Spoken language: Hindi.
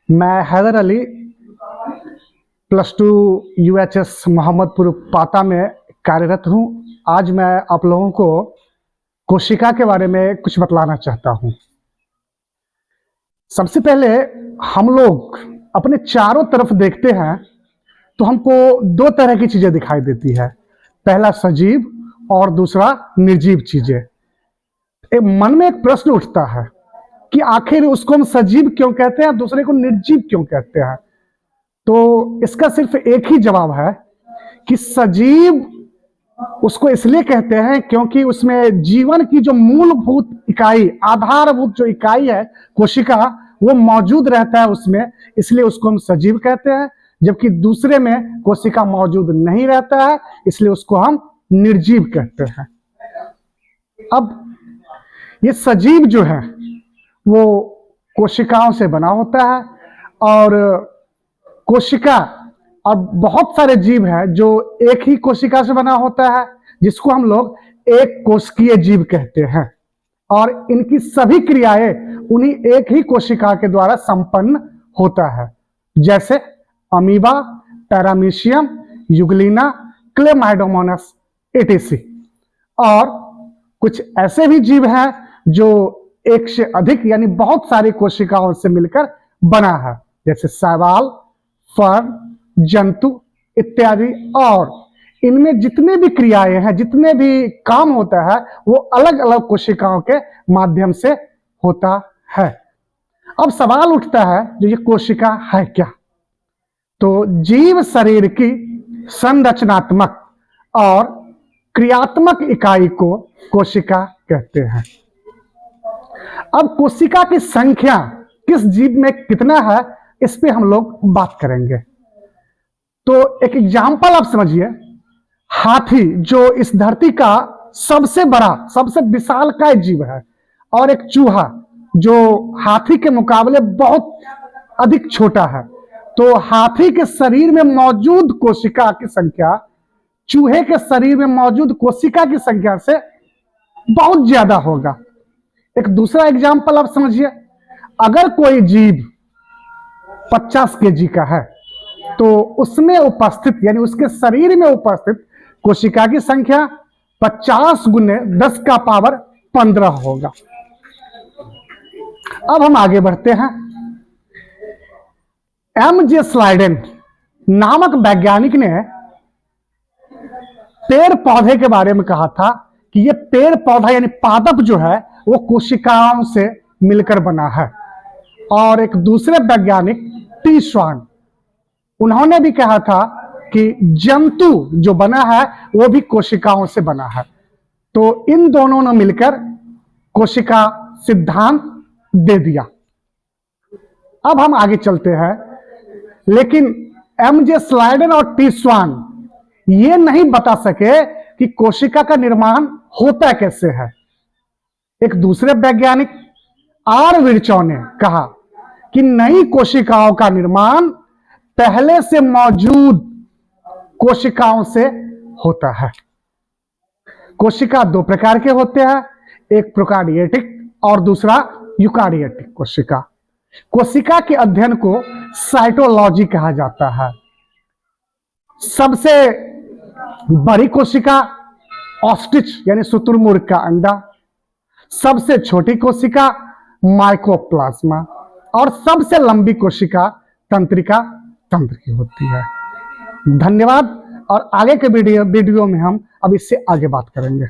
मैं हैदर अली +2 UHS मोहम्मदपुर पाता में कार्यरत हूं। आज मैं आप लोगों को कोशिका के बारे में कुछ बतलाना चाहता हूं। सबसे पहले हम लोग अपने चारों तरफ देखते हैं तो हमको दो तरह की चीजें दिखाई देती है। पहला सजीव और दूसरा निर्जीव चीजें। मन में एक प्रश्न उठता है कि आखिर उसको हम सजीव क्यों कहते हैं, दूसरे को निर्जीव क्यों कहते हैं। तो इसका सिर्फ एक ही जवाब है कि सजीव उसको इसलिए कहते हैं क्योंकि उसमें जीवन की जो मूलभूत इकाई, आधारभूत जो इकाई है कोशिका, वो मौजूद रहता है उसमें, इसलिए उसको हम सजीव कहते हैं। जबकि दूसरे में कोशिका मौजूद नहीं रहता है, इसलिए उसको हम निर्जीव कहते हैं। अब ये सजीव जो है वो कोशिकाओं से बना होता है और कोशिका, और बहुत सारे जीव हैं जो एक ही कोशिका से बना होता है, जिसको हम लोग एक कोशिकीय जीव कहते हैं। और इनकी सभी क्रियाएं उन्हीं एक ही कोशिका के द्वारा संपन्न होता है, जैसे amoeba, paramecium, Euglena, Chlamydomonas etc। और कुछ ऐसे भी जीव हैं जो एक से अधिक यानी बहुत सारी कोशिकाओं से मिलकर बना है, जैसे शैवाल, फर्न, जंतु इत्यादि। और इनमें जितने भी क्रियाएं हैं, जितने भी काम होता है, वो अलग अलग कोशिकाओं के माध्यम से होता है। अब सवाल उठता है, जो ये कोशिका है क्या? तो जीव शरीर की संरचनात्मक और क्रियात्मक इकाई को कोशिका कहते हैं। अब कोशिका की संख्या किस जीव में कितना है, इस पे हम लोग बात करेंगे। तो एक एग्जाम्पल आप समझिए, हाथी जो इस धरती का सबसे बड़ा, सबसे विशालकाय जीव है, और एक चूहा जो हाथी के मुकाबले बहुत अधिक छोटा है। तो हाथी के शरीर में मौजूद कोशिका की संख्या चूहे के शरीर में मौजूद कोशिका की संख्या से बहुत ज्यादा होगा। एक दूसरा एग्जाम्पल आप समझिए, अगर कोई जीव 50 kg का है तो उसमें उपस्थित यानी उसके शरीर में उपस्थित कोशिका की संख्या 50 × 10⁻15 होगा। अब हम आगे बढ़ते हैं। MJ स्लाइडेन नामक वैज्ञानिक ने पेड़ पौधे के बारे में कहा था कि ये पेड़ पौधा यानी पादप जो है वो कोशिकाओं से मिलकर बना है। और एक दूसरे वैज्ञानिक टी स्वान, उन्होंने भी कहा था कि जंतु जो बना है वो भी कोशिकाओं से बना है। तो इन दोनों ने मिलकर कोशिका सिद्धांत दे दिया। अब हम आगे चलते हैं, लेकिन MJ स्लाइडेन और टी स्वान ये नहीं बता सके कि कोशिका का निर्माण होता कैसे है। एक दूसरे वैज्ञानिक R विर्चो ने कहा कि नई कोशिकाओं का निर्माण पहले से मौजूद कोशिकाओं से होता है। कोशिका दो प्रकार के होते हैं, एक प्रोकार्योटिक और दूसरा यूकार्योटिक कोशिका। कोशिका के अध्ययन को साइटोलॉजी कहा जाता है। सबसे बड़ी कोशिका ऑस्ट्रिच यानी शुतुरमुर्ग का अंडा, सबसे छोटी कोशिका माइकोप्लाज्मा, और सबसे लंबी कोशिका तंत्रिका तंत्र की होती है। धन्यवाद। और आगे के वीडियो में हम अब इससे आगे बात करेंगे।